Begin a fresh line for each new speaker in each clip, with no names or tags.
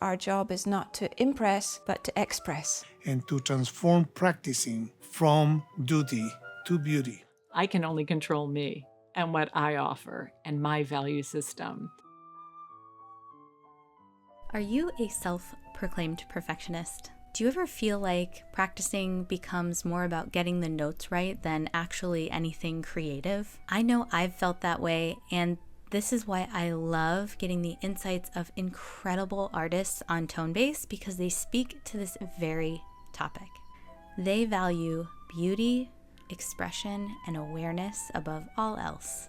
our job is not to impress, but to express.
And to transform practicing from duty to beauty.
I can only control me and what I offer and my value system.
Are you a self-proclaimed perfectionist? Do you ever feel like practicing becomes more about getting the notes right than actually anything creative? I know I've felt that way, and this is why I love getting the insights of incredible artists on Tonebase, because they speak to this very topic. They value beauty, expression, and awareness above all else.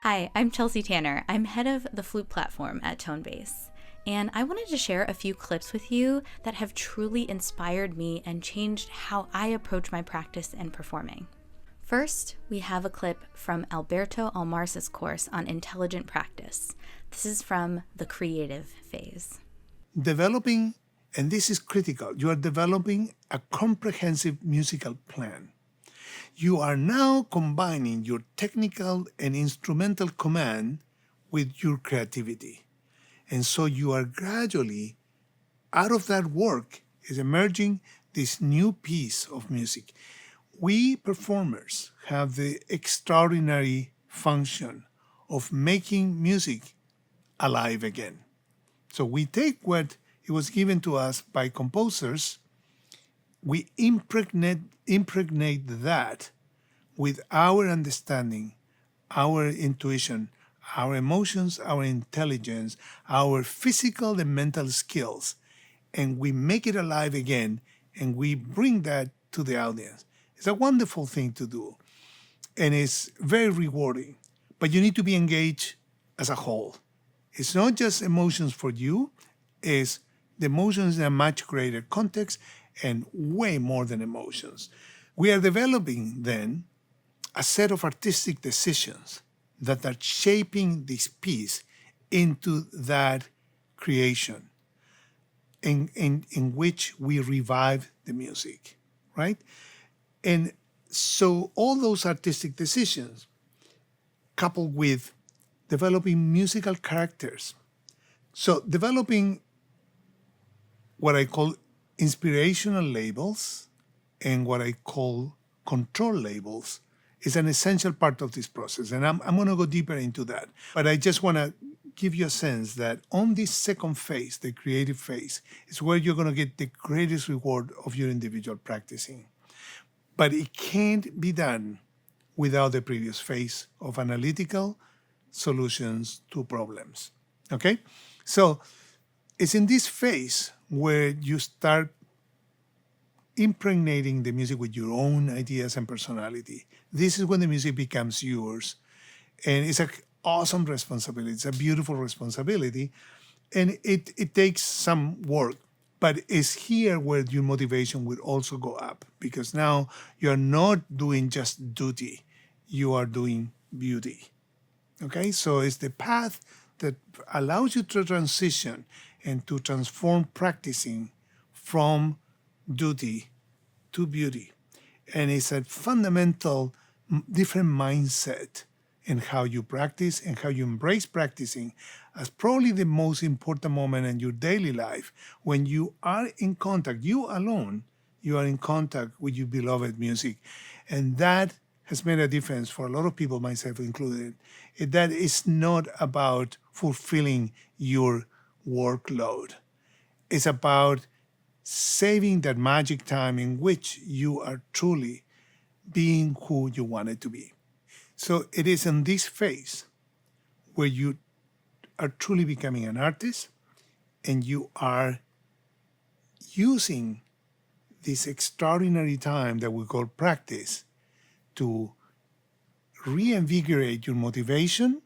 Hi, I'm Chelsea Tanner. I'm head of the Flute platform at Tonebase, and I wanted to share a few clips with you that have truly inspired me and changed how I approach my practice and performing. First, we have a clip from Alberto Almarza's course on intelligent practice. This is from the creative phase.
Developing, and this is critical, you are developing a comprehensive musical plan. You are now combining your technical and instrumental command with your creativity. And so you are gradually, out of that work, is emerging this new piece of music. We performers have the extraordinary function of making music alive again. So we take what it was given to us by composers, we impregnate that with our understanding, our intuition, our emotions, our intelligence, our physical and mental skills, and we make it alive again, and we bring that to the audience. It's a wonderful thing to do, and it's very rewarding, but you need to be engaged as a whole. It's not just emotions for you, it's the emotions in a much greater context and way more than emotions. We are developing then a set of artistic decisions that are shaping this piece into that creation in which we revive the music, right? And so all those artistic decisions, coupled with developing musical characters. So developing what I call inspirational labels and what I call control labels is an essential part of this process. And I'm going to go deeper into that. But I just want to give you a sense that on this second phase, the creative phase, is where you're going to get the greatest reward of your individual practicing. But it can't be done without the previous phase of analytical solutions to problems. Okay? So it's in this phase where you start impregnating the music with your own ideas and personality. This is when the music becomes yours. And it's an awesome responsibility. It's a beautiful responsibility. And it takes some work. But it's here where your motivation will also go up, because now you're not doing just duty, you are doing beauty. Okay? So it's the path that allows you to transition and to transform practicing from duty to beauty. And it's a fundamental different mindset in how you practice and how you embrace practicing as probably the most important moment in your daily life, when you are in contact, you alone, you are in contact with your beloved music. And that has made a difference for a lot of people, myself included. That is not about fulfilling your workload. It's about saving that magic time in which you are truly being who you wanted to be. So it is in this phase where you are truly becoming an artist, and you are using this extraordinary time that we call practice to reinvigorate your motivation.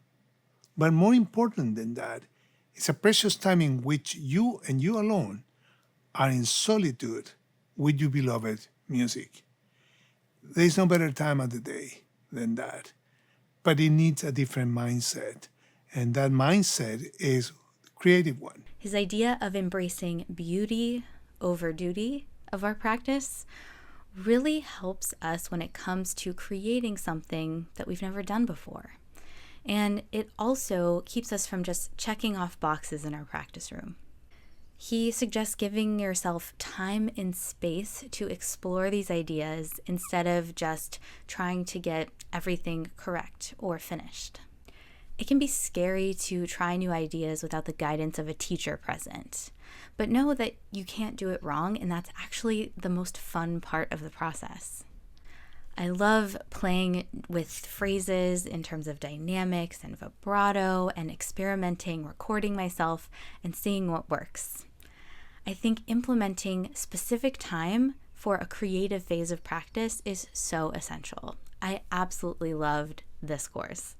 But more important than that, it's a precious time in which you and you alone are in solitude with your beloved music. There's no better time of the day than that. But it needs a different mindset. And that mindset is a creative one.
His idea of embracing beauty over duty of our practice really helps us when it comes to creating something that we've never done before. And it also keeps us from just checking off boxes in our practice room. He suggests giving yourself time and space to explore these ideas instead of just trying to get everything correct or finished. It can be scary to try new ideas without the guidance of a teacher present, but know that you can't do it wrong, and that's actually the most fun part of the process. I love playing with phrases in terms of dynamics and vibrato and experimenting, recording myself, and seeing what works. I think implementing specific time for a creative phase of practice is so essential. I absolutely loved this course.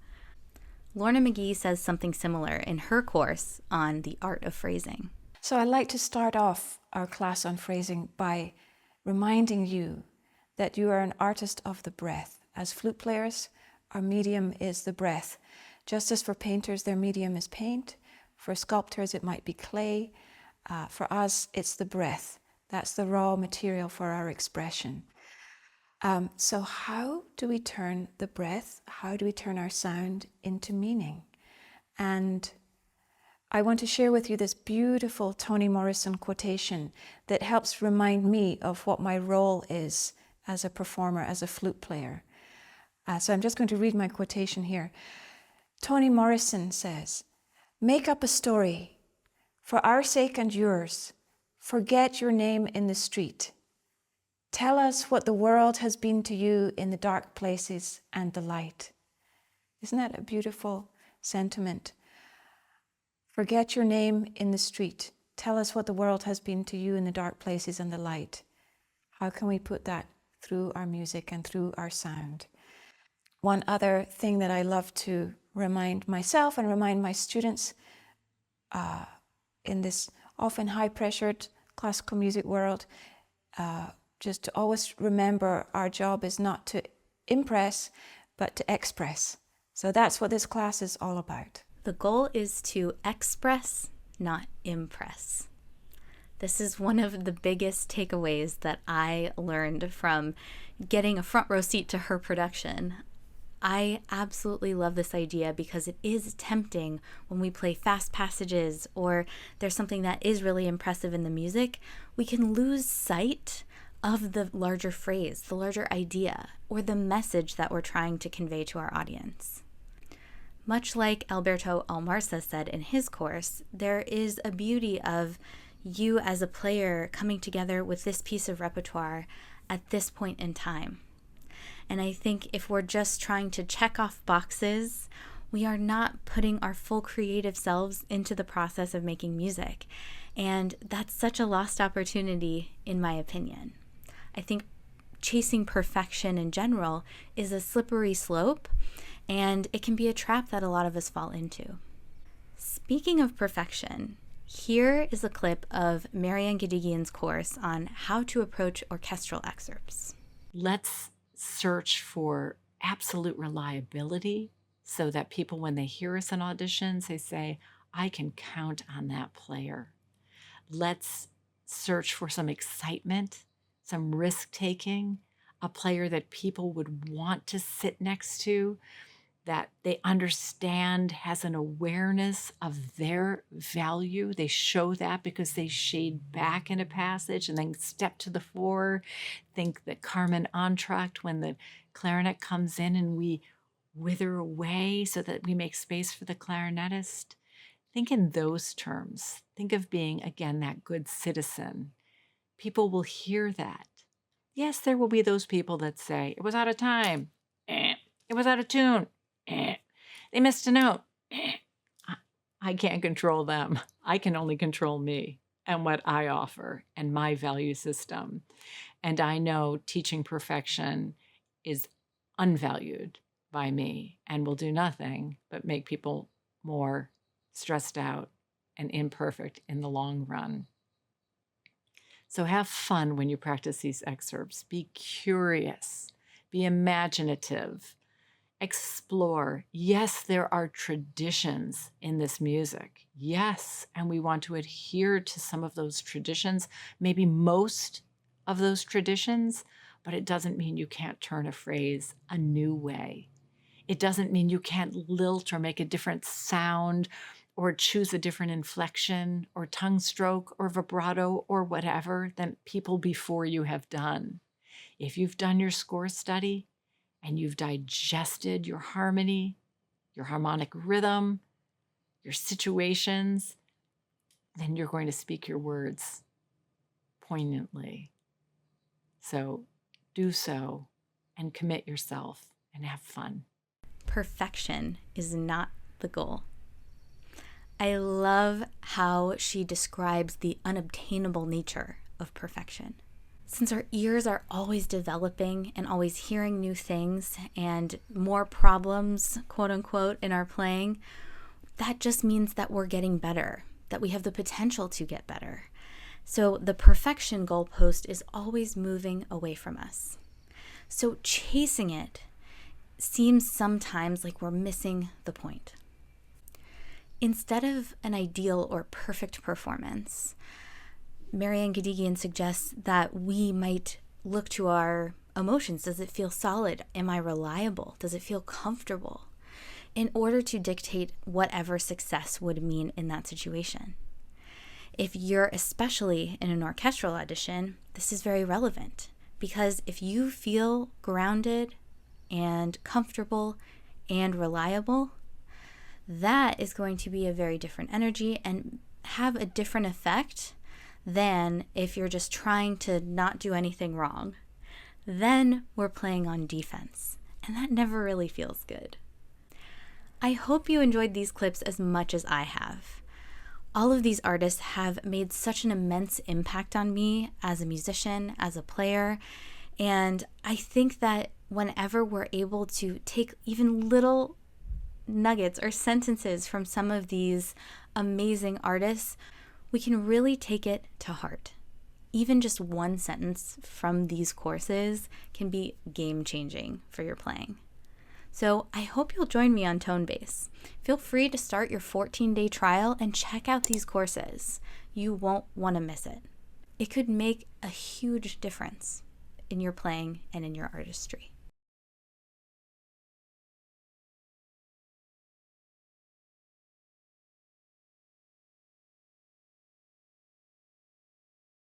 Lorna McGee says something similar in her course on the art of phrasing.
So I'd like to start off our class on phrasing by reminding you that you are an artist of the breath. As flute players, our medium is the breath. Just as for painters, their medium is paint. For sculptors, it might be clay. For us, it's the breath. That's the raw material for our expression. So how do we turn the breath, how do we turn our sound into meaning? And I want to share with you this beautiful Toni Morrison quotation that helps remind me of what my role is as a performer, as a flute player. So I'm just going to read my quotation here. Toni Morrison says, "Make up a story. For our sake and yours, forget your name in the street. Tell us what the world has been to you in the dark places and the light." Isn't that a beautiful sentiment? Forget your name in the street. Tell us what the world has been to you in the dark places and the light. How can we put that through our music and through our sound? One other thing that I love to remind myself and remind my students in this often high-pressured classical music world, just to always remember our job is not to impress, but to express. So that's what this class is all about.
The goal is to express, not impress. This is one of the biggest takeaways that I learned from getting a front row seat to her production. I absolutely love this idea because it is tempting when we play fast passages or there's something that is really impressive in the music. We can lose sight of the larger phrase, the larger idea, or the message that we're trying to convey to our audience. Much like Alberto Almarza said in his course, there is a beauty of you as a player coming together with this piece of repertoire at this point in time. And I think if we're just trying to check off boxes, we are not putting our full creative selves into the process of making music. And that's such a lost opportunity, in my opinion. I think chasing perfection in general is a slippery slope, and it can be a trap that a lot of us fall into. Speaking of perfection, here is a clip of Marianne Gadigian's course on how to approach orchestral excerpts.
Let's search for absolute reliability so that people, when they hear us in auditions, they say, I can count on that player. Let's search for some excitement, some risk-taking, a player that people would want to sit next to, that they understand has an awareness of their value. They show that because they shade back in a passage and then step to the fore. Think that Carmen Entr'acte, when the clarinet comes in and we wither away so that we make space for the clarinetist. Think in those terms. Think of being, again, that good citizen. People will hear that. Yes, there will be those people that say, it was out of time. It was out of tune. They missed a note. I can't control them. I can only control me and what I offer and my value system. And I know teaching perfection is unvalued by me and will do nothing but make people more stressed out and imperfect in the long run. So have fun when you practice these excerpts. Be curious. Be imaginative. Explore. Yes, there are traditions in this music. Yes, and we want to adhere to some of those traditions, maybe most of those traditions, but it doesn't mean you can't turn a phrase a new way. It doesn't mean you can't lilt or make a different sound or choose a different inflection or tongue stroke or vibrato or whatever than people before you have done. If you've done your score study and you've digested your harmony, your harmonic rhythm, your situations, then you're going to speak your words poignantly. So do so and commit yourself and have fun.
Perfection is not the goal. I love how she describes the unobtainable nature of perfection. Since our ears are always developing and always hearing new things and more problems, quote unquote, in our playing, that just means that we're getting better, that we have the potential to get better. So the perfection goalpost is always moving away from us. So chasing it seems sometimes like we're missing the point. Instead of an ideal or perfect performance, Marianne Gadigian suggests that we might look to our emotions. Does it feel solid? Am I reliable? Does it feel comfortable? In order to dictate whatever success would mean in that situation. If you're especially in an orchestral audition, this is very relevant because if you feel grounded and comfortable and reliable, that is going to be a very different energy and have a different effect than if you're just trying to not do anything wrong. Then we're playing on defense, and that never really feels good. I hope you enjoyed these clips as much as I have. All of these artists have made such an immense impact on me as a musician, as a player, and I think that whenever we're able to take even little nuggets or sentences from some of these amazing artists, we can really take it to heart. Even just one sentence from these courses can be game-changing for your playing. So I hope you'll join me on Tonebase. Feel free to start your 14-day trial and check out these courses. You won't want to miss it. It could make a huge difference in your playing and in your artistry.